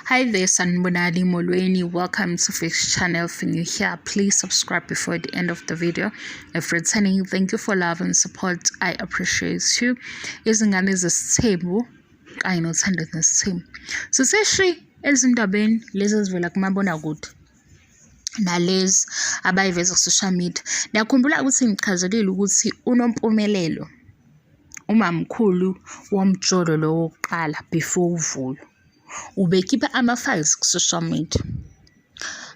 Hi there, Sanbonani Molweni. Welcome to Fix Channel. If you're new here, please subscribe before the end of the video. If returning, thank you for love and support. I appreciate you. Izingane zesithembu kanye nothando nesithembu. So seshi ezindabeni lezi ezivela kumabonakude nalezi abayiveza ku social media. Ngiyakhumbula ukuthi ngichazelile ukuthi uNompumelelo umamkhulu womjolo lo wokuqala before uvulo ubekhipha ama-files ku-social media.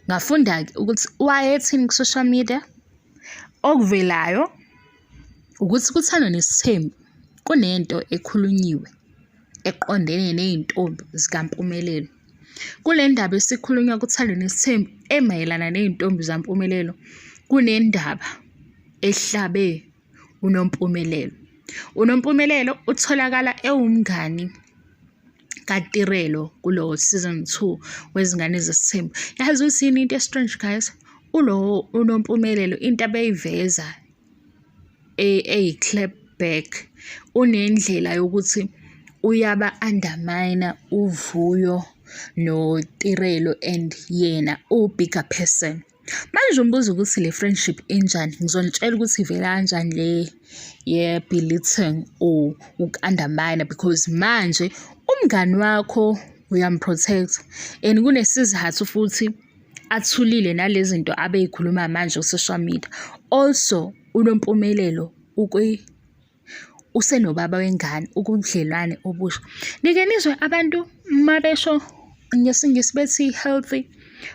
Ngafunda-ke ukuthi wayethini ku-social media okuvelayo ukuthi kuthandwa nesithembu kunento ekhulunyiwe eqondene ney'ntombi zikaMpumelelo. Kule ndaba esikhulunywa kuthandwa nesithembu emayelana ney'ntombi zaMpumelelo kunendaba ehlabe uNompumelelo. uNompumelelo utholakala ewumngani kaTirelo kulo season 2 wezingane zesithembu. Yazi ukuthi yini into strange guys, uNompumelelo into abeyiveza clap back unendlela yokuthi uyaba undermine uVuyo noTirelo and yena bigger person. Manje umbuzo ukuthi le friendship injani, ngizonitshela ukuthi ivela kanjani le belittle or uku-undermine, because manje umngani wakho uyamprotect and kunesizathu futhi athulile nalezi zinto abeyikhuluma manje ku-social media. Also uNompumelelo usenobaba wengane, ukudlelwane obusha. Nike nizwe abantu mabesho ngesingisi bethi healthy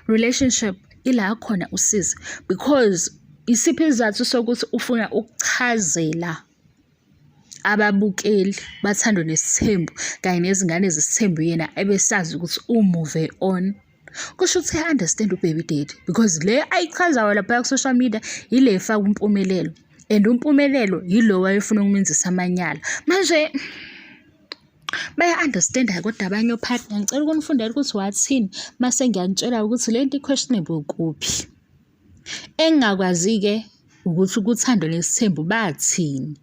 relationship ila khona usiza, because isiphi isizathu sokuthi ufuna ukuchazela ababukeli bathandwa nesithembu kanye nezingane zesithembu yena ebesazi ukuthi move on. Kusho ukuthi understand uBaby Daddy, because le ayichazayo lapha ku-social media ile efaka uMpumelelo, and uMpumelelo yilo wayefuna ukumenzisa amanyala. Manje baya-understand kodwa abanye ophakathi. Ngicela ukunifundela ukuthi wathini mase ngiyanitshela ukuthi lento i-questionable kuphi. Engingakwazi-ke ukuthi ukuthandwa nesithembu bathini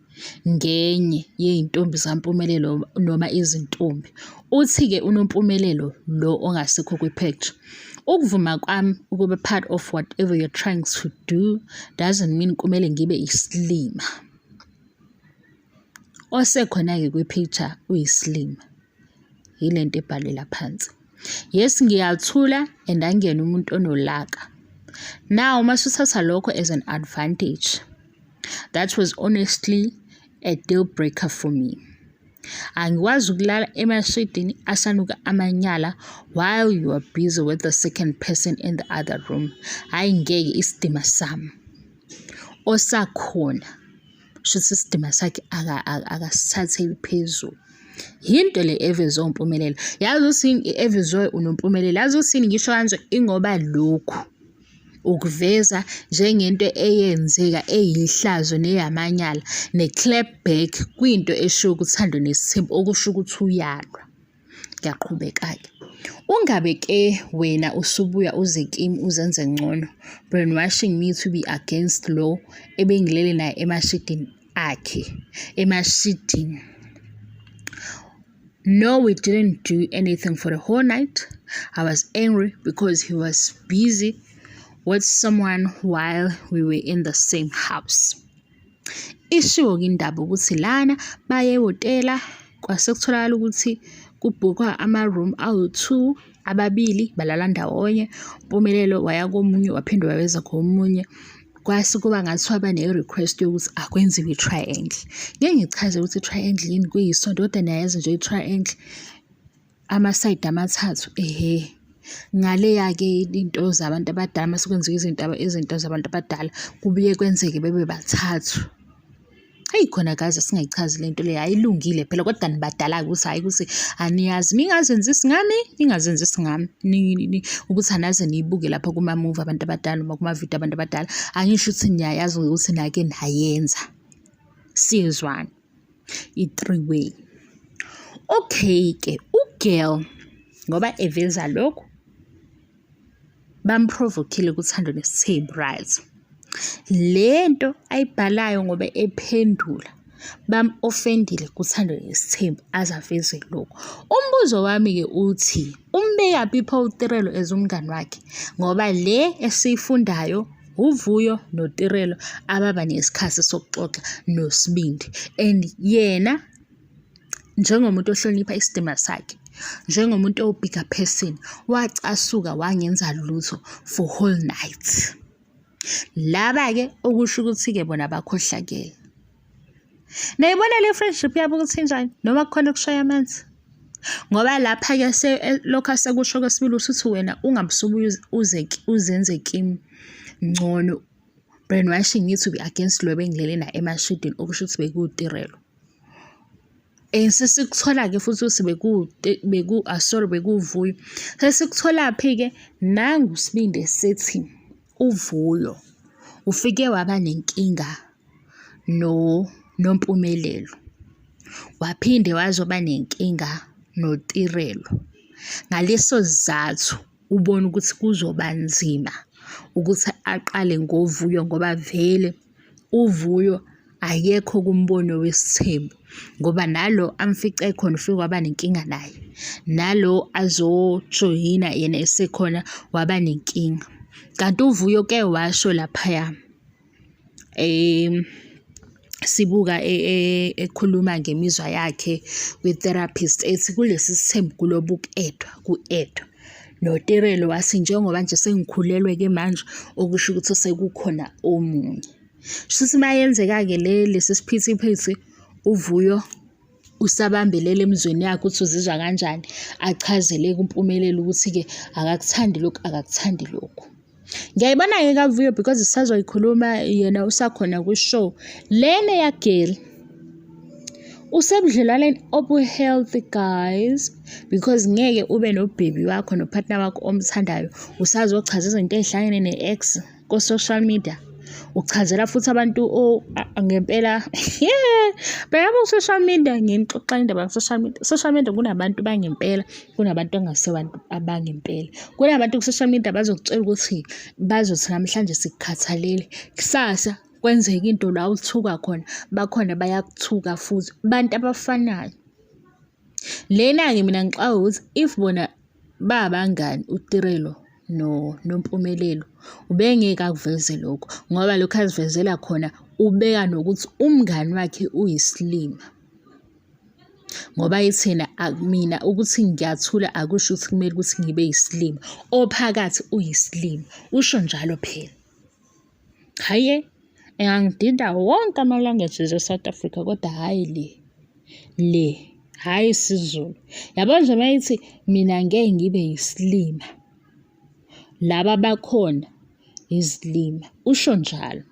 ngenye yey'ntombi zaMpumelelo noma izintombi. Uthi-ke uNompumelelo lo ongasekho kwi-picture, ukuvuma kwami ukuba part of whatever you're trying to do doesn't mean kumele ngibe isilima. Osekhona-ke kwi-picture uyisilima, yile nto ebhalela phansi. Yes, ngiyathula and angiyena umuntu onolaka. Now masuthatha lokho as an advantage, that was honestly a deal breaker for me. Angikwazi ukulala emashidini asanuka amanyala while you are busy with the second person in the other room. Hayi ngeke isidima sami osakhona shuthi isidima sakhe akasithatheli phezulu. Yinto le evezwe uMpumelelo. Yazi ukuthi evezwe uNompumelelo, yazi ukuthi ngisho kanje ingoba lokhu ukuveza njengento eyenzeka eyihlazo neyamanyala ne-clap back kwinto eshiwo ukuthandwa nesithembu, okusho ukuthi uyalwa. Ngiyaqhubeka-ke. Ungabe-ke wena usubuya uze kimi uzenze ngcono, brainwashing me to be against law ebengilele naye emashidini akhe, emashidini. No, we didn't do anything for the whole night. I was angry because he was busy with someone while we were in the same house. Ishiwo-ke indaba ukuthi lana baye ehhotela kwasekutholakala ukuthi kubhukwa ama-room awu-2, ababili balala ndawonye. uMpumelelo waya komunye waphinde wabeza komunye. Kwase kuba ngathiwa bane-request yokuthi akwenziwe i-triangle. Ngeke ngichaze ukuthi i-triangle yini, kuyisonto kodwa niyayazi nje i-triangle ama-side amathathu. Ngaleya-ke into zabantu abadala mase kwenziwa izinto zabantu abadala kubuye kwenzeke bebe bathathu. Hayi khona guys, singayichazi lento le ayilungile phela, kodwa nibadala-ke ukuthi hayi ukuthi aniyazi ningazenzisi ngami ukuthi anaze niyibuke lapha kuma-movie abantu abadala noma kuma-video abantu abadala. Angisho ukuthi niyayazi ukuthi nake nayenza. Sizwana i-3 way. Okay-ke ugirl ngoba eveza lokho bamprovokile ukuthandwa nesithembu, right? Lento ayibhalayo ngoba ephendula bam-offendile kuThando Nesithembu aze aveze lokho. Umbuzo wami-ke uthi umbekaphi i-Paul Tirelo as umngani wakhe, ngoba le esiyifundayo uVuyo noTirelo ababa nesikhathi sokuxoxa noSibindi, and yena njengomuntu ohlonipha isidima sakhe, njengomuntu owu-bigger person, wacasuka wangenza lutho for whole night. Laba-ke okusho ukuthi-ke bona bakhohlakele. Nayibona le friendship yabo ukuthi injani, noma kukhona ukushaya amanzi, ngoba lapha-ke lokho asekusho kwesibili uthi wena ungabusuke uzenze kimi ngcono. Brainwashing me to be against lo bengilele na emashidini, okusho ukuthi bekuwuTirelo. Sesikuthola-ke futhi ukuthi bekuwuVuyo. Sesikuthola-phi-ke nangu uSibindi sethi uVuyo ufike waba nenkinga noMpumelelo, waphinde wazoba nenkinga noTirelo. Ngaleso sizathu ubona ukuthi kuzoba nzima ukuthi aqale ngoVuyo, ngoba vele uVuyo akekho kumbono weSithembu, ngoba nalo amfice khona ufike waba nenkinga naye, nalo azojoyina yena esekhona waba nenkinga. Kanti uVuyo ke washo laphaya sibuka ekhuluma ngemizwa yakhe kwi-therapist ethi kulesi sithembu kulobu ku-edwa noTirelo wathi njengoba nje sengikhulelwe-ke manje, okusho ukuthi sekukhona omunye. Shuthi mayenzeka-ke lesi siphithiphithi uVuyo usabambelele emizweni yakhe ukuthi uzizwa kanjani, achazele kuMpumelelo ukuthi-ke akakuthandi lokhu. Ngiyayibona-ke kaVuyo because isazoyikhuluma yena usakhona kwi-show lena yageli. Usebudlelwaneni obu-healthy guys, because ngeke ube nobhebi wakho nopartner wakho omthandayo usazochaza izinto ey'hlangene ne-ex ko-social media. Uchazela futhi abantu ngempela bheka ku-social media. Nginixoxa indaba ya-social media. Social media kunabantu bangempela, kunabantu angasebantu abangempela. Kunabantu ku-social media bazokutshela ukuthi bazothi namhlanje sikukhathalele, kusasa kwenzeka into la uthuka khona, bakhona bayakuthuka futhi, bantu abafanayo. Lena-ke mina ngixabanga ukuthi if bona babangani uTirelo noMpumelelo ubengeke akuveze lokho, ngoba lokho azivezela khona ubeka nokuthi umngani wakhe uyisilima. Ngoba yithina mina ukuthi ngiyathula akusho ukuthi kumele ukuthi ngibe yisilima, ophakathi uyisilima, usho njalo phela. Hhayi, engangidinda wonke ama-languages e-South Africa, kodwa hhayi hhayi isiZulu. Yabo nje mayithi mina ngeke ngibe yisilima, laba bakhona izilima, usho njalo.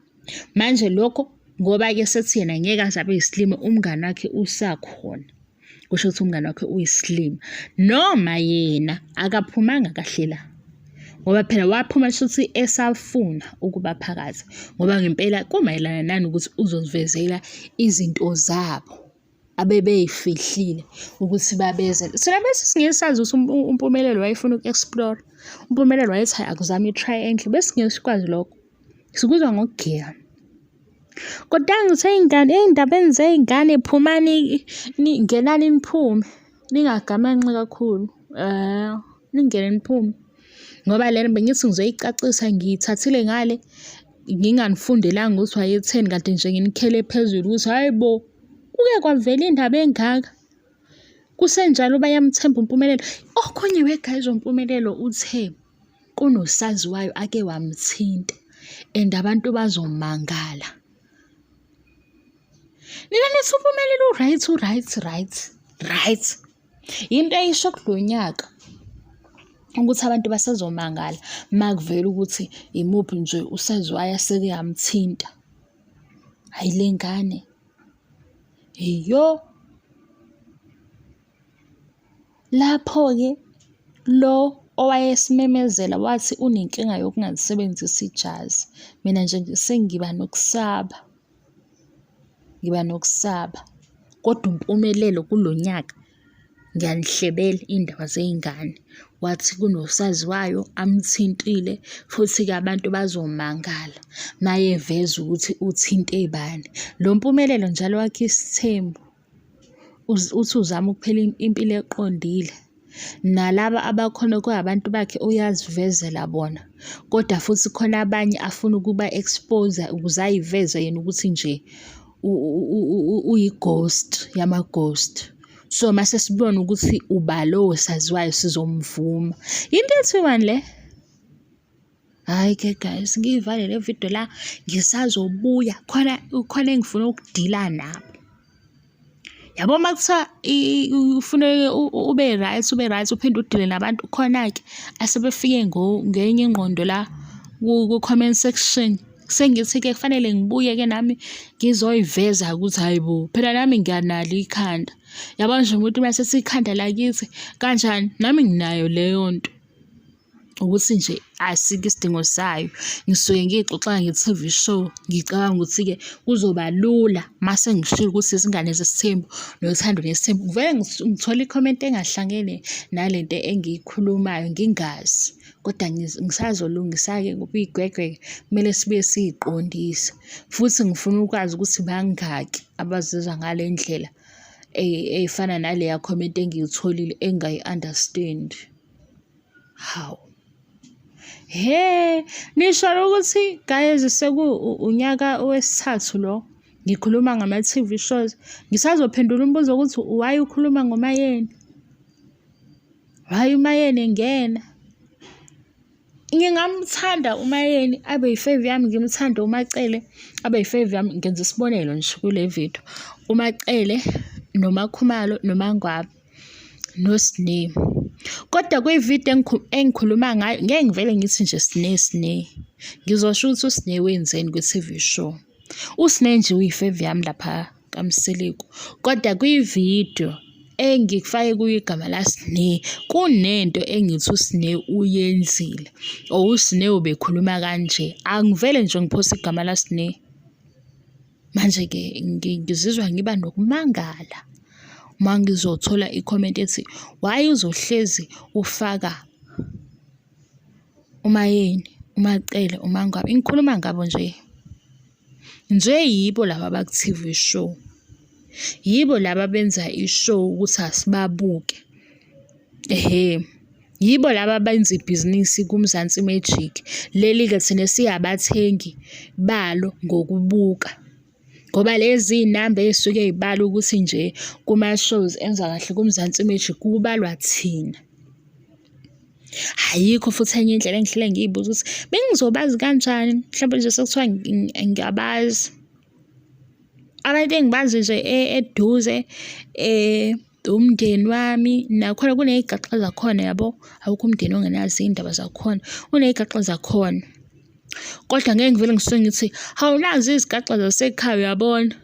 Manje lokho ngoba-ke sethi yena ngeke aze abe yisilima, umngani wakhe usakhona, kusho ukuthi umngani wakhe uyisilima, noma yena akaphumanga kahle la, ngoba phela waphuma shuthi esafuna ukuba phakathi, ngoba ngempela kumayelana nani ukuthi uzozivezela izinto zabo abebey'fihlile ukuthi babezele. Thina bese singesazi ukuthi uMpumelelo wayefuna uku-explore. uMpumelelo wayethi hayi akuzame i-triangle, bese singesikwazi lokho, sikuzwa ngokugiya. Kodwa ngithi ey'ndabeni zey'ngane phumani, ngenani niphume, ningagamanxi kakhulu, ningene niphume. Ngoba lena bengithi ngizoyicacisa, ngiyithathile ngale, nginganifundelanga ukuthi wayetheni, kanti nje nginikhele phezulu ukuthi hayi bo, kuke kwavela indaba engaka. Kusenjalo bayamthemba uMpumelelo. Okhunye we-guys uMpumelelo uthe kunosaziwayo ake wamthinta and abantu bazomangala. Nina nithi uMpumelelo right. Into eyisho kulo nyaka ukuthi abantu basazomangala makuvela ukuthi imuphi nje usaziwayo aseke yamthinta. Hayi le ngane. Iyo. Lapho-ke lo owayesimemezela wathi unenkinga yokungalisebenzisi ijazi. Mina nje sengiba nokusaba. Kodwa uMpumelelo kulo nyaka ngiyanihlebela iy'ndaba zey'ngane. Wathi kunosaziwayo amthintile futhi-ke abantu bazomangala mayeveza ukuthi uthinte bani. Lo Mpumelelo njalo wakhe isithembu uthi uzama ukuphila impilo eqondile. Nalaba abakhona kuyabantu bakhe uyazivezela bona, kodwa futhi khona abanye afuna ukuba expose ukuze ayiveze yena ukuthi nje uyi-ghost yama-ghost. So mase sibona ukuthi ubalo saziwayo sizomvuma. Into ethi le. Hhayi-ke guys, ngiyivale le video la ngisazobuya khona engifuna ukudila nabo. Yabo makuthiwa ufune ube right uphinde udile nabantu khona-ke asebefike ngenye ingqondo la ku-comment section. Sengithi-ke kufanele ngibuye-ke nami ngizoyiveza ukuthi hayi bo, phela nami ngiyanalo ikhanda. Yabo nje umuntu mase ethi ikhanda lakithi kanjani, nami nginayo leyo nto. Ukuthi nje asikho isidingo sayo. Ngisuke ngiyixoxa nge-TV show. Ngicabanga ukuthi-ke kuzoba lula mase ngishilo ukuthi izingane zesithembu nothando nesithembu. Ngivele ngithole i-comment engahlangene nalento engiyikhulumayo ngingazi. Kodwa ngisazolungisa-ke ngoba igwegwe kumele sibuye siyiqondise. Futhi ngifuna ukwazi ukuthi bangaki abazizwa ngale ndlela efana naleya comment engiyitholile engayi-understand. Hawu. Nisho ukuthi guys unyaka wesithathu lo ngikhuluma ngama-TV shows. Ngisazophendula umbuzo ukuthi why ukhuluma ngoMayeni? Why uMayeni ngena? Ngingamthanda uMayeni abe yi-fave yami, ngimthanda uMacele abe yi-fave yami. Ngenza isibonelo nje kule video. uMacele noMakhumalo noMangwabi noSneh. Kodwa kwividiyo engikhuluma ngayo ngeke ngivele ngithi nje Sneh. Ngizosho ukuthi uSneh wenzeni kwi-TV show. uSneh nje uyi-fave yami lapha kaMsiliku. Kodwa kwividiyo engikufake kuyo igama laSneh kunento engithi uSneh uyenzile. uSneh ubekhuluma kanje. Angivele nje ngiphoste igama laSneh. Manje-ke ngizizwa ngiba nokumangala uma ngizothola i-comment ethi why uzohlezi ufaka uMayeni, uMacele, uMangwabi. Ngikhuluma ngabo nje yibo laba baku-TV show. Yibo laba benza i-show ukuthi asibabuke. Yibo laba benza ibhizinisi kuMzansi Magic. Leli-ke thina siyabathengi balo ngokubuka. Ngoba lezi iy'namba ey'suke y'balwa ukuthi nje kuma-shows enza kahle kuMzansi Magic kubalwa thina. Ayikho futhi enye indlela engihlele ngiyibuza ukuthi bengizobazi kanjani. Mhlawumbe nje sekuthiwa ngiyabazi. Abantu engibazi nje eduze umndeni wami nakhona kuney'gaxa zakhona yabo. Awukho umndeni ongenazo iy'ndaba zakhona, uney'gaxa zakhona. Kodwa ngeke ngivele ngisuke ngithi hawu nazi izigaxa zasekhaya uyabona,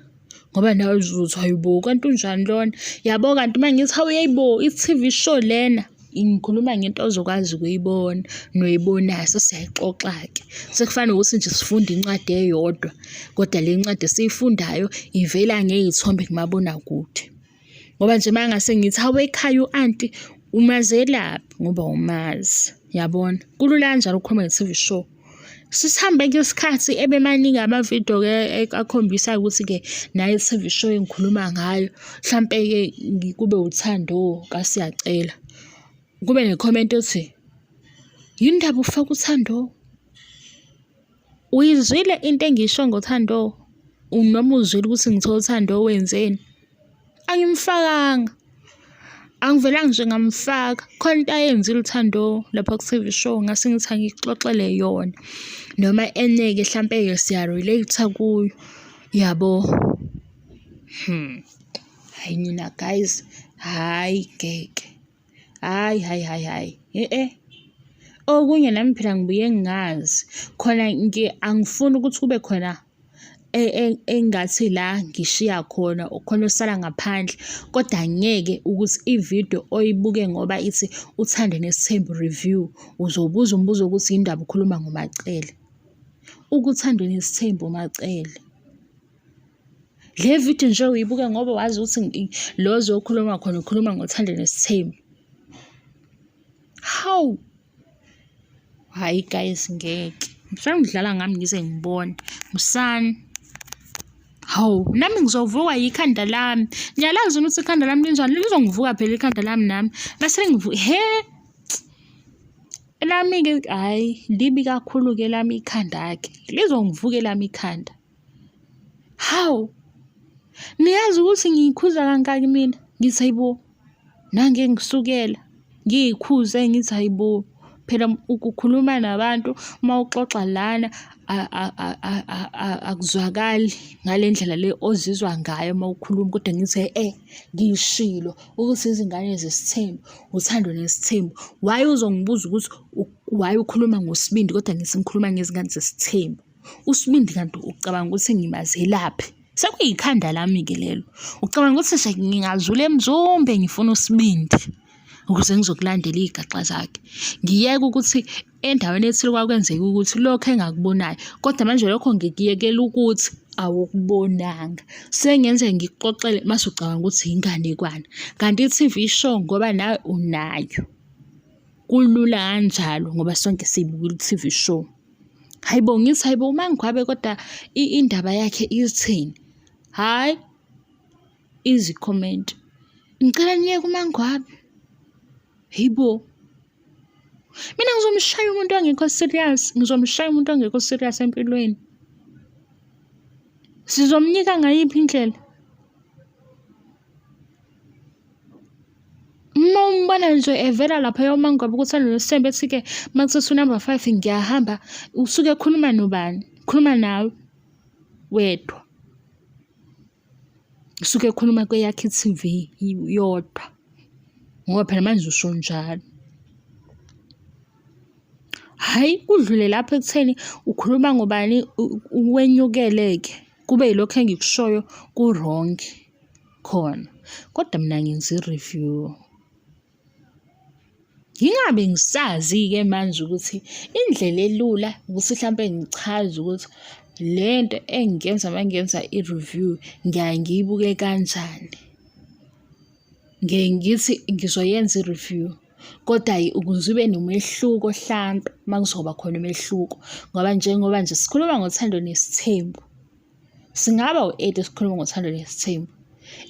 ngoba nawe uzothi hayibo kanti unjani lona. Yabo kanti uma ngithi hawu yayibo i-TV show lena ngikhuluma ngento ozokwazi ukuyibona noyibonayo sesiyayixoxa-ke. Sekufana nokuthi nje sifunda incwadi eyodwa, kodwa le ncwadi esiyifundayo ivela ngey'thombe kumabonakude. Ngoba nje uma ngase ngithi hawu ekhaya u-anti umazelaphi ngoba umazi. Yabona kulula kanjalo ukukhuluma nge-TV show. Sisihambe ngesikhathi ebemaningi amavidiyo-ke akhombisayo ukuthi-ke nayo i-TV show engikhuluma ngayo. Mhlampe-ke kube uthando kaSiyacela. Kube ne-comment ethi yini ndaba ufaka uthando? Uyizwile into engiyisho ngothando? Noma uzwile ukuthi ngithola uthando wenzeni? Angimfakanga. Angivelanga nje ngamfaka. Khona into ayenzile uthando lapha ku-TV show ngase ngithi angixoxele yona. Noma enye-ke mhlampe-ke siya-relate kuyo. Yabo. Hayi nina guys. Hayi ngeke. Hayi. Okunye nami phela ngibuye ngingazi. Khona angifuni ukuthi kube khona engathi la ngishiya khona khona osala ngaphandle. Kodwa ngeke ukuthi ividiyo oyibuke ngoba ithi uthando nesithembu review uzobuza umbuzo ukuthi indaba ukhuluma ngoMacele. Ukuthando nesithembu uMacele. Le video nje uyibuka ngoba wazi ukuthi lo ozokhuluma khona ukhuluma ngothando nesithembu. Hawu. Hayi guys ngeke. Mhlawumbe ngidlala ngami ngize ngibone. Musani. Hawu, nami ngizovukwa yikhanda lami. Ngiyalazi ukuthi ikhanda lami linjani, lizongivuka phela ikhanda lami nami. Bese he. Lami ke hayi, libi kakhulu ke lami ikhanda ke. Lizongivuka lami ikhanda. Hawu. Niyazi ukuthi ngiyikhuza kangaki mina? Ngithi hayibo. Nange ngisukela. Ngiyikhuze ngithi hayibo. Phela ukukhuluma nabantu uma uxoxa lana akuzwakali ngalendlela le ozizwa ngayo uma ukhuluma kodwa ngithi ngishilo ukuthi izingane zesithembu uthando nesithembu. Why uzongibuza ukuthi why ukhuluma ngosibindi kodwa ngithi ngikhuluma ngezingane zesithembu? Usibindi kanti ucabanga ukuthi ngimazelaphi? Sekuyikhanda lami ke lelo. Ucabanga ukuthi nje ngingazula emzumbe ngifuna usibindi ukuze ngizokulandela igaxa zakhe. Ngiyeke ukuthi endaweni ethile kwakwenzeka ukuthi lokho engakubonayo kodwa manje lokho ngikuyekela ukuthi awukubonanga. Sengenze ngikuxoxele mase ucabanga ukuthi inganekwane. Kanti i-TV show ngoba nawe unayo. Kulula kanjalo ngoba sonke siyibuka i-TV show. Hayibo ngithi hayibo uMangwabe kodwa indaba yakhe ithini? Hayi easy comment. Ngicela niyeke uMangwabe. Hayibo. Mina ngizomshaya umuntu ongekho serious, ngizomshaya umuntu ongekho serious empilweni. Sizomnika ngayiphi indlela? Uma umbona nje evela lapha yoMangwabe ukuthi alesithembu ethi ke makuthi number 5 ngiyahamba usuke ekhuluma nobani? Khuluma nawe wedwa. Usuke ekhuluma kweyakhe i-TV yodwa. Ngoba phela manje usho njalo. Hayi udlule lapha ekutheni ukhuluma ngobani wenyukeleke kube yilokho engikushoyo ku-wrong khona. Kodwa mina ngenza i-review. Ngingabe ngisazi ke manje ukuthi indlela elula ukuthi mhlambe ngichaze ukuthi lento engiyenza mangenza i-review ngiyaye ngiyibuke kanjani. Ngithi ngizoyenza i-review kodwa ukuze ube nomehluko hlampe makuzoba khona umehluko ngoba njengoba nje sikhuluma ngothando nesithembu. Singaba u8 esikhuluma ngothando nesithembu.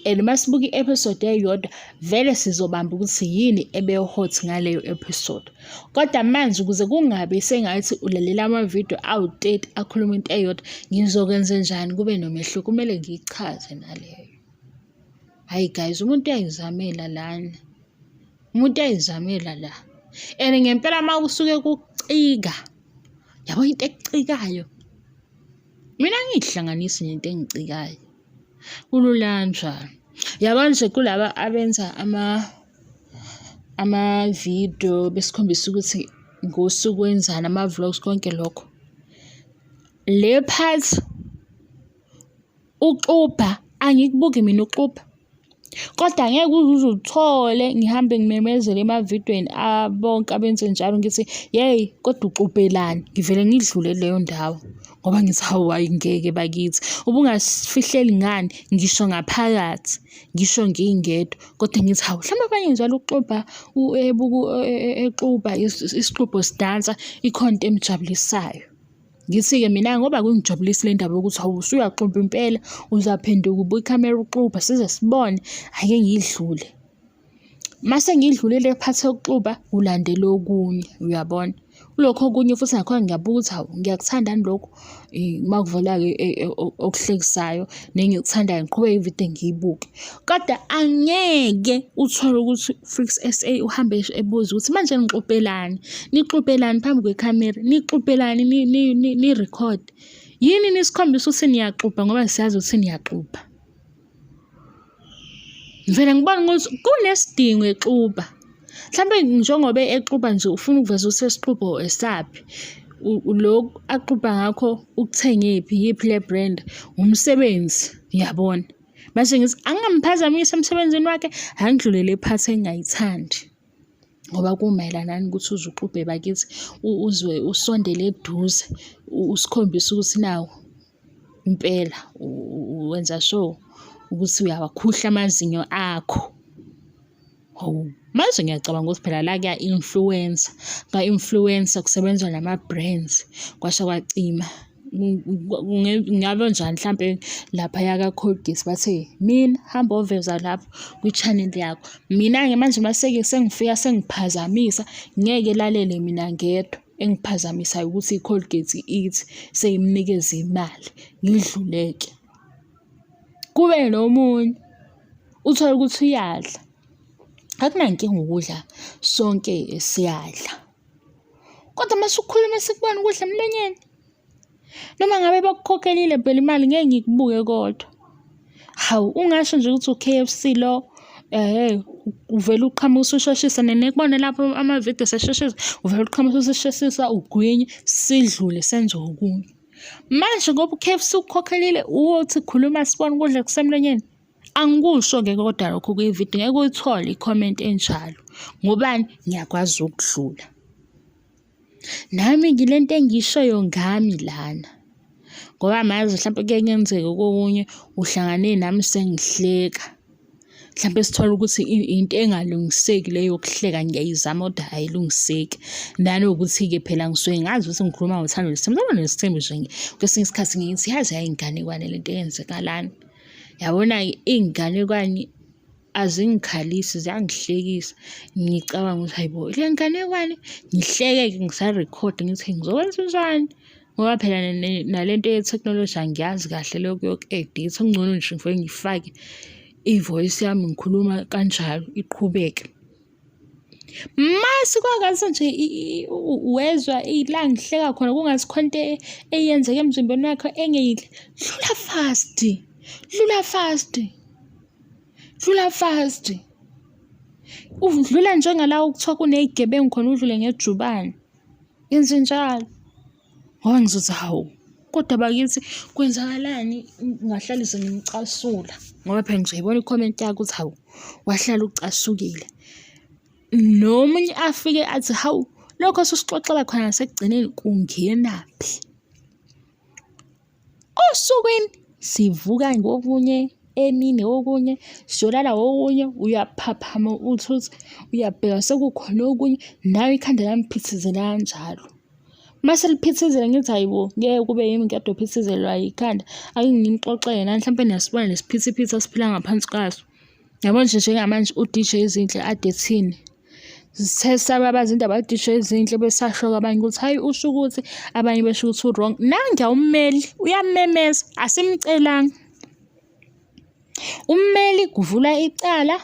And masibuka i-episode eyodwa vele sizobamba ukuthi yini ebe-hot ngaleyo episode. Kodwa manje ukuze kungabe sengathi ulalela ama-video awu-30 akhuluma into eyodwa ngizokwenza njani kube nomehluko kumele ngiyichaze naleyo. Hayi guys umuntu uyayizamela lana. Umuntu uyayizamela la. And ngempela uma usuke kucika. Yabo into ecikayo. Mina ngihlanganisa nento engicikayo. Kulula njalo. Yabo nje kulaba abenza ama-video besikhombisa ukuthi ngosuku wenzani ama-vlogs konke lokho. Le part uxubha angikubuki mina uxubha. Kodwa ngeke uze uthole ngihambe ngimemezele emavidweni abonke abenze njalo ngithi hey kodwa uxubhelani ngivele ngidlule leyo ndawo ngoba ngithi hawu ayingeke bakithi ubungasifihleli ngani ngisho ngaphakathi ngisho ngingedwa kodwa ngithi hawu mhlawumbe abanye njalo ukuxubha exuba isixubho sidansa ikhonto emjabulisayo. Ngithi-ke mina ngoba kungijabulisa le ndaba yokuthi hawu usuyaxubha impela uzaphenduka ubuka ikhamera uxubha size sibone ake ngidlule. Mase ngidlule le part yokuxubha ulandela okunye uyabona. Ulokho okunye futhi nakhona ngiyabuka ukuthi hawu ngiyakuthanda lokho makuvela-ke okuhlekisayo nengikuthandayo ngiqhubeke ivideo ngiyibuke. Kodwa angeke uthole ukuthi Freaks SA uhambe ebuza ukuthi manje nixubhelani phambi kwekhamera nixubhelani ni record yini nisikhombisa ukuthi niyaxubha ngoba siyazi ukuthi niyaxubha. Ngivele ngibona ukuthi kunesidingo exuba. Mhlambe njengoba exuba nje ufuna ukuveza ukuthi esixubho esaphi. Lokho axuba ngakho ukuthengephi yipi le brand umsebenzi uyabona. Mase ngithi angamphazamisa emsebenzini wakhe angidlulele iphathi engayithandi. Ngoba kumayelana ukuthi uzuxubhe bakithi uzwe usondele eduze usikhombisa ukuthi nawo impela wenza sure ukuthi uyawakhuhla amazinyo akho. Hawu, manje ngiyacabanga ukuthi phela la kuya-influencer, ka-influencer kusebenzwa nama-brands kwasha kwacima. Ngabe njani mhlampe laphaya ka-Colgate bathe mina hamba oveza lapho kwi-channel yakho. Mina-ke manje maseke sengifika sengiphazamisa, ngeke lalele mina ngedwa engiphazamisayo ukuthi i-Colgate ithi seyimnikeza imali ngidluleke. Kube nomunye uthole ukuthi uyadla, akunankinga ukudla sonke siyadla, kodwa mase ukhuluma sikubona ukudla emlonyeni. Noma ngabe bakukhokhelile phela imali ngeke ngikubuke kodwa. Hawu, ungasho nje ukuthi u-K_F_C lo uvela uqhamuka ususheshisa nekubona lapho amavidiyo sesheshisa, uvela uqhamuka ususheshisa ugwinye sidlule senze okunye. Manje ngoba u-K_F_C ukukhokhelile uthi khuluma sibone ukudla kusemlonyeni. Angikusho-ke kodwa lokho kwividiyo ngeke uyithole i-comment enjalo. Ngobani? Ngiyakwazi ukudlula. Nami ngilento engiyishoyo ngami lana. Ngoba mayazi mhlawumbe kuye kuyenzeka okunye uhlangane nami sengihleka. Mhlawumbe sithola ukuthi into engalungiseki leyo yokuhleka ngiyayizama kodwa ayilungiseki. Nanokuthi-ke phela ngisuke ngazi ukuthi ngikhuluma ngothando nesithembu. Ngoba nesithembu nje kwesinye isikhathi ngithi yazi yayinganekwane lento eyenzekalana. Yabona-ke iy'nganekwane azingikhalisi ziyangihlekisa. Ngicabanga ukuthi hayibo le nganekwane ngihleke-ke ngisa-record ngithi ngizokwenza njani. Ngoba phela nalento ye-technology angiyazi kahle leyo yoku-editha. Okungcono nje ngifike ngifake i-voice yami ngikhuluma kanjalo iqhubeke. Mase kwangathi nje wezwa la ngihleka khona kungathi khonto eyenzeka emzimbeni wakho engeyinhle. Dlula fast. Dlula fast. Dlula fast. Udlula njengala ukuthiwa kuney'gebengu khona udlule ngejubane. Yenze njalo. Ngoba ngizothi hawu, kodwa bakithi kwenzakalani ngahlalise ngimcasula. Ngoba phela ngizoyibona i-comment yakho ukuthi hawu wahlala ucasukile. Nomunye afike athi hawu lokho susixoxela khona sekugcineni kungenaphi. Osukwini sivuka ngokunye, emini okunye, siyolala okunye, uyaphaphama uthi uyabheka sekukhona okunye, nawe ikhanda lami phithizela kanjalo. Mase liphithizela ngithi hayibo ngeke kube yimi ngedwa ophithizelwa yikhanda. Ake ngimxoxele nani mhlawumbe niyasibona lesiphithiphithi asiphila ngaphansi kwaso. Yabo nje njengamanje u-DJ Zinhle ade ethini. Sithe sababaza indaba ka-DJ Zinhle besashoka abanye ukuthi hayi usho ukuthi, abanye besho ukuthi u-wrong. Nangiya ummeli uyamemeza asimcelanga. Ummeli kuvula icala,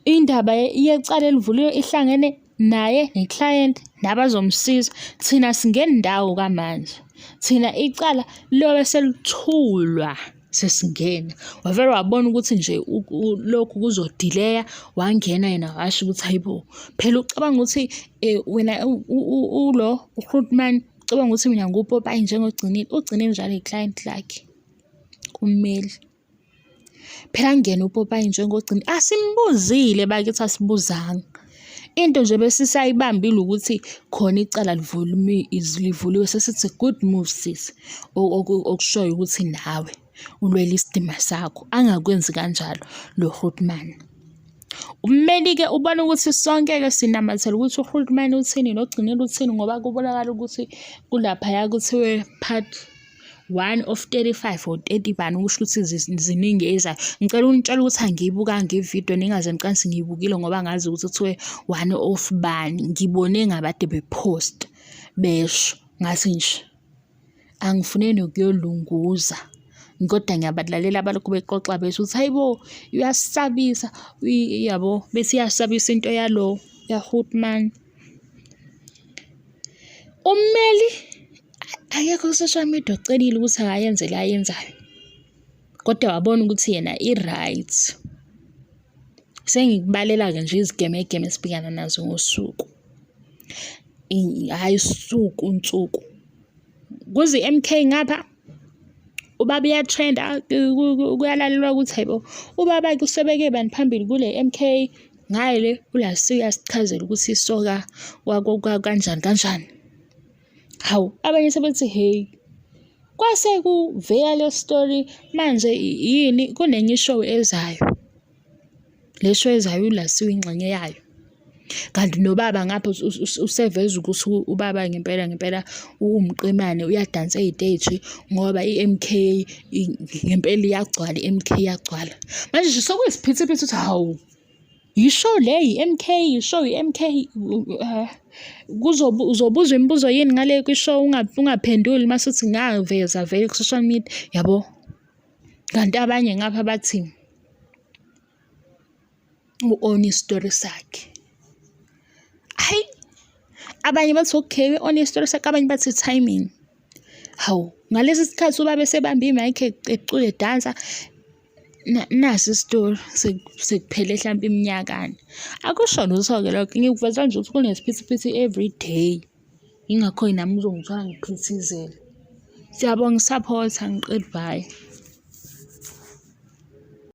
indaba yecala elivuliwe ihlangene naye ne-client nabazomsiza. Thina singena indawo kamanje. Thina icala lobe selithulwa sesingena. Wavele wabona ukuthi nje lokhu kuzodileya wangena yena washo ukuthi hayibo phela ucabanga ukuthi wena ulo uGrootman ucabanga ukuthi mina nguPopayi njengogcinile. Ugcinile njalo i-client lakhe ummeli. Phela ngena uPopayi njengogcinile. Asimbuzile bakithi asibuzanga. Into nje besisayibambile ukuthi khona icala livuliwe sesithi good move sis. Okushoyo ukuthi nawe ulwela isidima sakho. Angakwenzi kanjalo lo Grootman. Ummeli-ke ubona ukuthi sonke-ke sinamathela ukuthi uGrootman uthini nogcinile uthini ngoba kubonakala ukuthi kulaphaya kuthiwe part 1 of 35 or 30 bani ukusho ukuthi ziningi ezayo. Ngicela unitshela ukuthi angiyibukanga ividiyo ningaze niqanise ngiyibukile ngoba ngazi ukuthi kuthiwe 1 of bani. Ngibone ngabade bepost besho ngathi nje angifune nokuyolunguza. Kodwa ngiyabalalela abalokhu bexoxa besho ukuthi hayibo uyasabisa yabo bethi iyasabisa into yalo yaGrootman. Ummeli akekho ku-social media ocelile ukuthi akayenze le ayenzayo. Kodwa wabona ukuthi yena i-right. Sengikubalela-ke nje izigemegeme esibhekana nazo ngosuku. Hayi suku unsuku. Kuze i-MK ngapha ubaba uyatrenda kuyalalelwa ukuthi hayibo ubaba kusebeke bani phambili kule MK ngaye le uLasiya sichazela ukuthi isoka kanjani kanjani. Hawu abanye sebethi hey Kwase kuvela le story manje yini kunenye ishow ezayo. Le show ezayo uLasiwe ingxenye yayo. Kanti nobaba ngapha useveza ukuthi ubaba ngempela uwumqemane uyadansa ey'teji ngoba i-MK ngempela iyagcwala, i-MK iyagcwala. Manje nje sokuyisiphithiphithi ukuthi hawu, yishow le i-MK, yishow i-MK. Uzobuzwa imibuzo yini ngale kwishow ungaphenduli mase uthi ngaveza vele ku-social media, yabo? Kanti abanye ngapha bathi u-own isitori sakhe. Hayi, abanye bathi okay on isitori sakhe, abanye bathi timing. Hawu, ngalesi sikhathi ubaba esebambe i-mic ecula edansa, nasi isitori sekuphele mhlampe iminyakana. Akusho lutho-ke lokho, ngikuveza nje ukuthi kunesiphithiphithi every day. Yingakho nami uzongithola ngiphithizela. Siyabonga, support, angiqedi, bye.